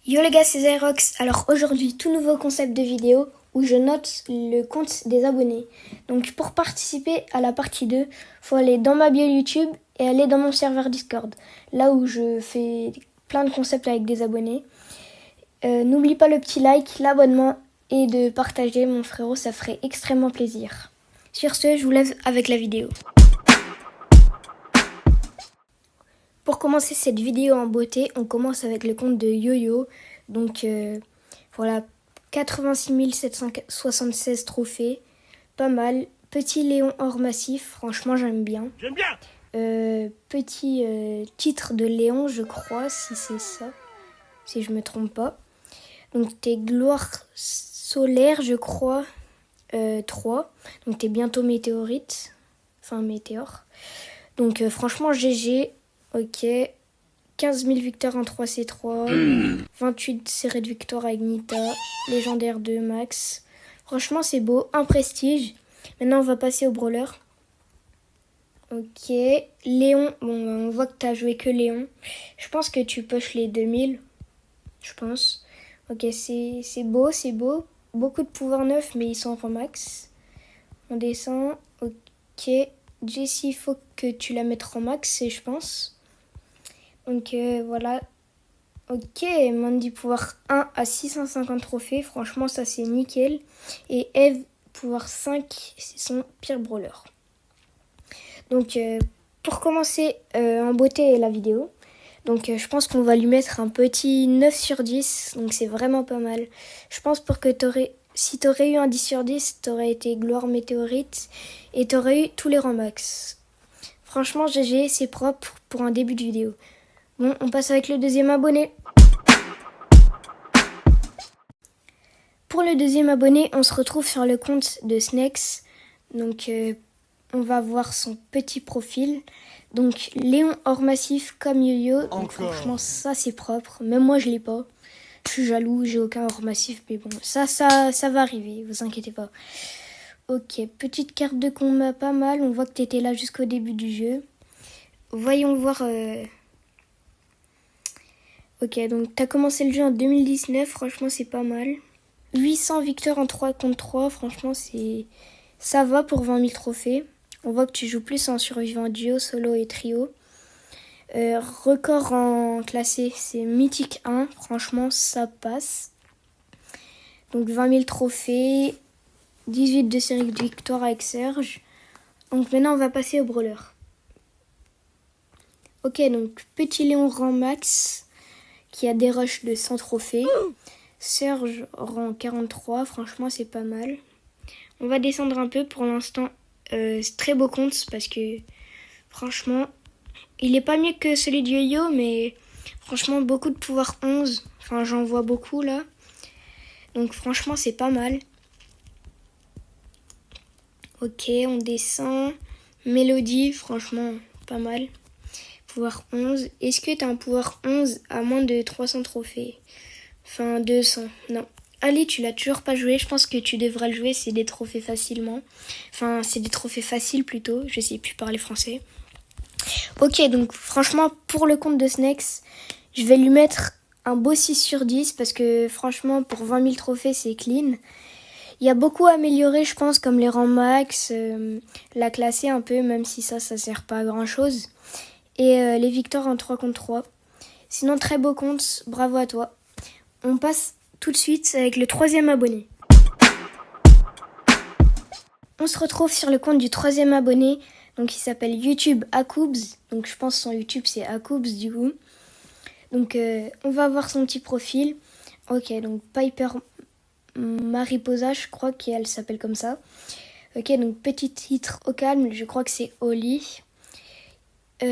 Yo les gars, c'est Zyrox. Alors aujourd'hui, tout nouveau concept de vidéo où je note le compte des abonnés. Donc pour participer à la partie 2, faut aller dans ma bio YouTube et aller dans mon serveur Discord. Là où je fais plein de concepts avec des abonnés. N'oublie pas le petit like, l'abonnement et de partager mon frérot, ça ferait extrêmement plaisir. Sur ce, je vous laisse avec la vidéo. Pour commencer cette vidéo en beauté, on commence avec le compte de YoYo. Donc voilà, 86 776 trophées, pas mal. Petit Léon hors massif, franchement j'aime bien. J'aime bien. Petit titre de Léon, je crois, si c'est ça, si je me trompe pas. Donc t'es gloire solaire, je crois, 3. Donc t'es bientôt météorite, enfin météore. Donc franchement GG, ok. 15 000 victoires en 3C3, 28 séries de victoires avec Nita, légendaire 2 max. Franchement, c'est beau, un prestige. Maintenant, on va passer au brawler. Ok, Léon, bon, on voit que tu as joué que Léon. Je pense que tu pushes les 2000, je pense. Ok, c'est beau, c'est beau. Beaucoup de pouvoir neuf, mais ils sont en max. On descend, ok. Jessie, il faut que tu la mettes en max, je pense. Donc voilà. Ok, Mandy pouvoir 1 à 650 trophées. Franchement, ça c'est nickel. Et Eve pouvoir 5, c'est son pire brawler. Donc pour commencer en beauté la vidéo, donc je pense qu'on va lui mettre un petit 9 sur 10. Donc c'est vraiment pas mal. Je pense pour que si t'aurais eu un 10 sur 10, t'aurais été gloire météorite et t'aurais eu tous les rangs max. Franchement, GG, c'est propre pour un début de vidéo. Bon, on passe avec le deuxième abonné. Pour le deuxième abonné, on se retrouve sur le compte de Snex. Donc, on va voir son petit profil. Donc, Léon hors massif comme Yo-Yo. Donc, franchement, ça, c'est propre. Même moi, je l'ai pas. Je suis jaloux, j'ai aucun hors massif. Mais bon, ça va arriver, vous inquiétez pas. Ok, petite carte de combat pas mal. On voit que tu étais là jusqu'au début du jeu. Voyons voir... Ok, donc tu as commencé le jeu en 2019. Franchement, c'est pas mal. 800 victoires en 3 contre 3, franchement, ça va pour 20 000 trophées. On voit que tu joues plus en survivant duo, solo et trio. Record en classé, c'est mythique 1. Franchement, ça passe. Donc 20 000 trophées, 18 de série de victoire avec Serge. Donc maintenant, on va passer au brawler. Ok, donc petit Léon rang max, qui a des rushs de 100 trophées. Serge rang 43, franchement, c'est pas mal. On va descendre un peu pour l'instant. C'est très beau compte parce que franchement, il est pas mieux que celui de Yo-Yo, mais franchement, beaucoup de pouvoir 11. Enfin, j'en vois beaucoup là. Donc franchement, c'est pas mal. Ok, on descend. Mélodie, franchement, pas mal. Pouvoir 11. Est-ce que t'as un pouvoir 11 à moins de 300 trophées? Enfin, 200, non. Ali, tu l'as toujours pas joué, je pense que tu devrais le jouer, c'est des trophées facilement. Enfin, c'est des trophées faciles plutôt, je sais plus parler français. Ok, donc franchement, pour le compte de Snex, je vais lui mettre un beau 6 sur 10 parce que franchement, pour 20 000 trophées, c'est clean. Il y a beaucoup à améliorer, je pense, comme les rangs max, la classer un peu, même si ça sert pas à grand chose. Et les victoires en 3 contre 3. Sinon, très beau compte, bravo à toi. On passe tout de suite avec le troisième abonné. On se retrouve sur le compte du troisième abonné, donc il s'appelle YouTube Akoubs. Donc je pense que son YouTube c'est Akoubs du coup. Donc on va voir son petit profil. Ok, donc Piper Mariposa, je crois qu'elle s'appelle comme ça. Ok, donc petit titre au calme, je crois que c'est Oli.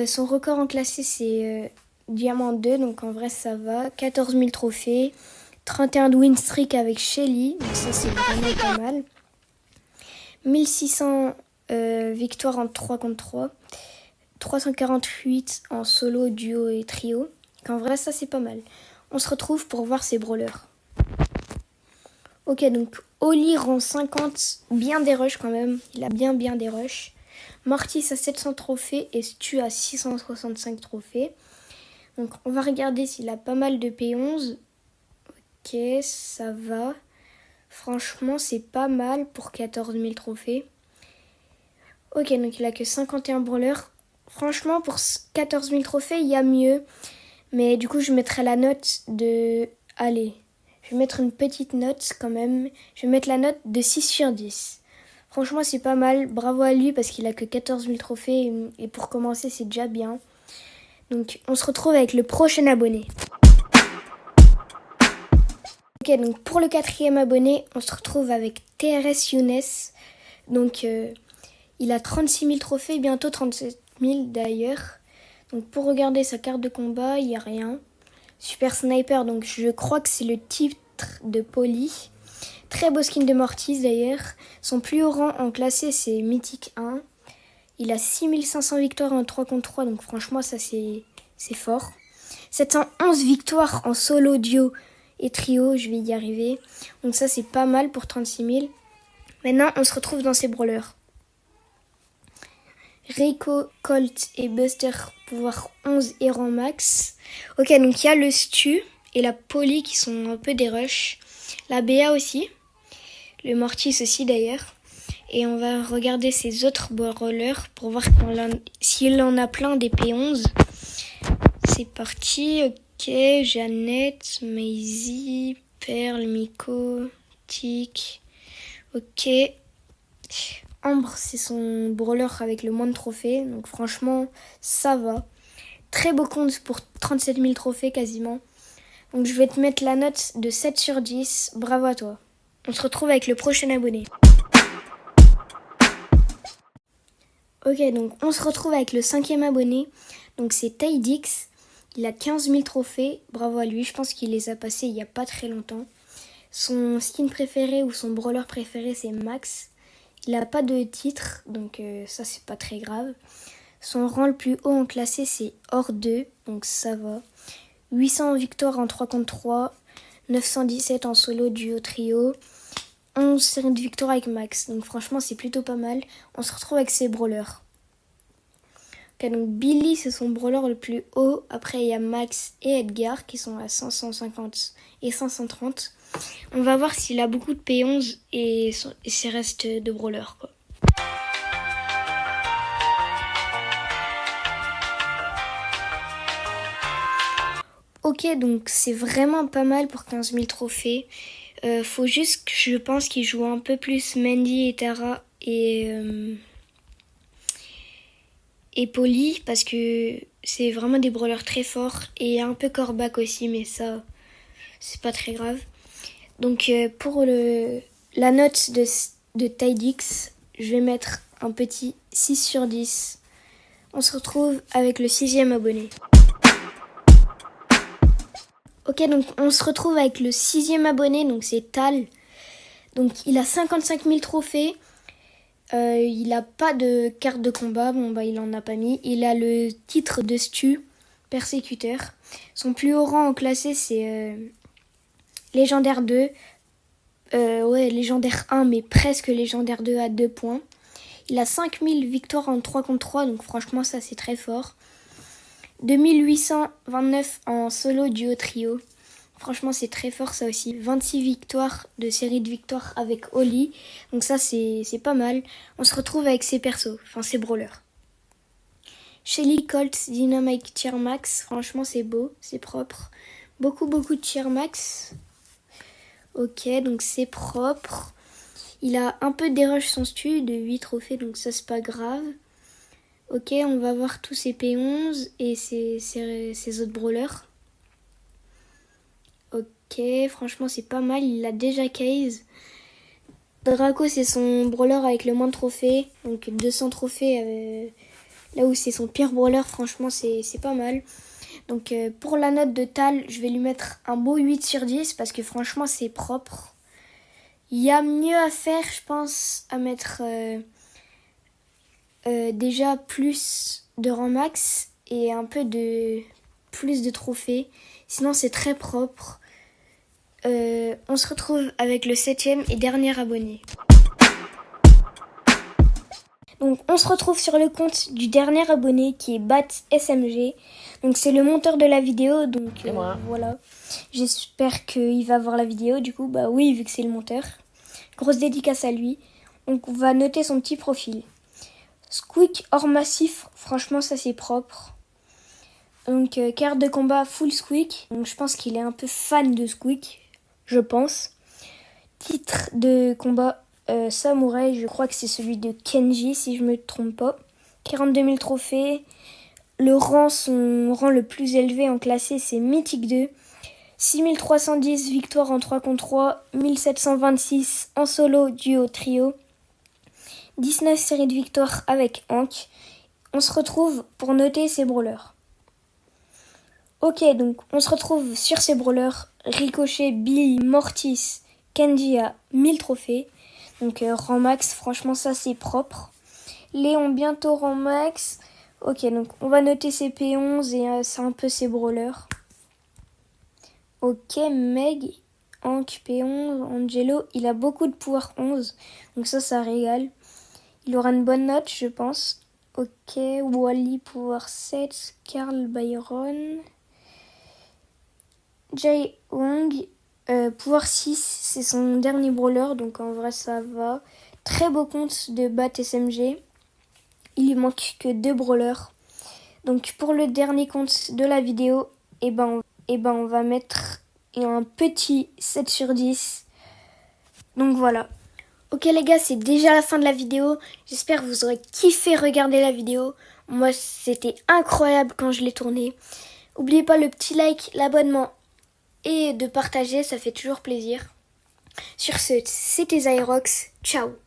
Son record en classé c'est Diamant 2, donc en vrai ça va. 14 000 trophées. 31 de win streak avec Shelly, donc ça c'est vraiment pas mal. 1600 victoires en 3 contre 3. 348 en solo, duo et trio. En vrai ça c'est pas mal. On se retrouve pour voir ses brawlers. Ok, donc Oli rang 50, bien des rushs quand même. Il a bien des rushs. Mortis a 700 trophées et Stu a 665 trophées. Donc on va regarder s'il a pas mal de P11. Ok, ça va. Franchement, c'est pas mal pour 14 000 trophées. Ok, donc il a que 51 brawlers. Franchement, pour 14 000 trophées, il y a mieux. Mais du coup, je mettrai la note de... Allez, je vais mettre une petite note quand même. Je vais mettre la note de 6 sur 10. Franchement, c'est pas mal. Bravo à lui parce qu'il a que 14 000 trophées. Et pour commencer, c'est déjà bien. Donc, on se retrouve avec le prochain abonné. Ok, donc pour le 4e abonné, on se retrouve avec TRS Younes. Donc, il a 36 000 trophées, bientôt 37 000 d'ailleurs. Donc, pour regarder sa carte de combat, il n'y a rien. Super Sniper, donc je crois que c'est le titre de Poli. Très beau skin de Mortis d'ailleurs. Son plus haut rang en classé, c'est Mythique 1. Il a 6500 victoires en 3 contre 3, donc franchement, ça c'est fort. 711 victoires en solo, duo et trio, je vais y arriver. Donc ça, c'est pas mal pour 36 000. Maintenant, on se retrouve dans ses brawlers. Rico, Colt et Buster, pouvoir 11 et rang max. Ok, donc il y a le Stu et la Polly qui sont un peu des rushs. La BA aussi. Le Mortis aussi d'ailleurs. Et on va regarder ses autres brawlers pour voir s'il en a plein des P11. C'est parti. Ok, Jeannette, Maisie, Pearl, Miko, Tic. Ok. Ambre, c'est son brawler avec le moins de trophées. Donc franchement, ça va. Très beau compte pour 37 000 trophées quasiment. Donc je vais te mettre la note de 7 sur 10. Bravo à toi. On se retrouve avec le prochain abonné. Ok, donc on se retrouve avec le 5e abonné. Donc c'est Tidix. Il a 15 000 trophées. Bravo à lui. Je pense qu'il les a passés il n'y a pas très longtemps. Son skin préféré ou son brawler préféré, c'est Max. Il n'a pas de titre, donc ça c'est pas très grave. Son rang le plus haut en classé, c'est Or 2, donc ça va. 800 victoires en 3 contre 3, 917 en solo, duo, trio, 11 séries de victoires avec Max. Donc franchement, c'est plutôt pas mal. On se retrouve avec ses brawlers. Ok, donc Billy, c'est son brawler le plus haut. Après, il y a Max et Edgar qui sont à 550 et 530. On va voir s'il a beaucoup de P11 et ses restes de brawler, quoi. Ok, donc c'est vraiment pas mal pour 15 000 trophées. Faut juste que je pense qu'il joue un peu plus Mandy et Tara et Polly parce que c'est vraiment des brawlers très forts et un peu Corbac aussi, mais ça c'est pas très grave. Donc pour la note de Tidix, je vais mettre un petit 6 sur 10. On se retrouve avec le 6e abonné. Ok, donc on se retrouve avec le 6e abonné, donc c'est Tal. Donc il a 55 000 trophées. Il a pas de carte de combat, bon bah il en a pas mis. Il a le titre de Stu, persécuteur. Son plus haut rang en classé c'est légendaire 2. Ouais, légendaire 1, mais presque légendaire 2 à 2 points. Il a 5000 victoires en 3 contre 3, donc franchement ça c'est très fort. 2829 en solo, duo, trio. Franchement c'est très fort ça aussi. 26 victoires de série de victoires avec Oli. Donc ça c'est pas mal. On se retrouve avec ses persos, enfin ses brawlers. Shelly, Colt, Dynamite, Tier Max. Franchement c'est beau, c'est propre. Beaucoup de Tier Max. Ok, donc c'est propre. Il a un peu dérush son stu de 8 trophées, donc ça c'est pas grave. Ok, on va voir tous ses P11 et ses autres brawlers. Ok, franchement c'est pas mal, il a déjà case. Draco c'est son brawler avec le moins de trophées, donc 200 trophées là où c'est son pire brawler, franchement c'est pas mal. Donc pour la note de Tal, je vais lui mettre un beau 8 sur 10 parce que franchement c'est propre. Il y a mieux à faire, je pense, à mettre déjà plus de rang max et un peu de plus de trophées. Sinon, c'est très propre. On se retrouve avec le 7e et dernier abonné. Donc on se retrouve sur le compte du dernier abonné qui est BatSMG. Donc c'est le monteur de la vidéo, donc voilà. J'espère qu'il va voir la vidéo, du coup bah oui vu que c'est le monteur. Grosse dédicace à lui. Donc on va noter son petit profil. Squeak hors massif, franchement ça c'est propre. Donc carte de combat full Squeak, donc je pense qu'il est un peu fan de Squeak, je pense. Titre de combat Samouraï, je crois que c'est celui de Kenji si je me trompe pas. 42 000 trophées. Son rang le plus élevé en classé c'est Mythique 2. 6310 victoires en 3 contre 3. 1726 en solo, duo, trio. 19 séries de victoires avec Hank. On se retrouve pour noter ses brawlers. Ok, donc on se retrouve sur ces brawlers. Ricochet, Billy, Mortis, Kenji a 1000 trophées. Donc rang max, franchement ça c'est propre. Léon bientôt rang max. Ok, donc on va noter ses P11 et c'est un peu ses brawlers. Ok, Meg, Hank P11, Angelo, il a beaucoup de pouvoir 11. Donc ça régale. Il aura une bonne note je pense. Ok, Wally pouvoir 7, Carl Byron. Jae Wong, pouvoir 6, c'est son dernier brawler, donc en vrai ça va. Très beau compte de BatSMG. Il lui manque que 2 brawlers. Donc pour le dernier compte de la vidéo, on va mettre un petit 7 sur 10. Donc voilà. Ok les gars, c'est déjà la fin de la vidéo. J'espère que vous aurez kiffé regarder la vidéo. Moi c'était incroyable quand je l'ai tournée. N'oubliez pas le petit like, l'abonnement et de partager, ça fait toujours plaisir. Sur ce, c'était Zyrox, ciao.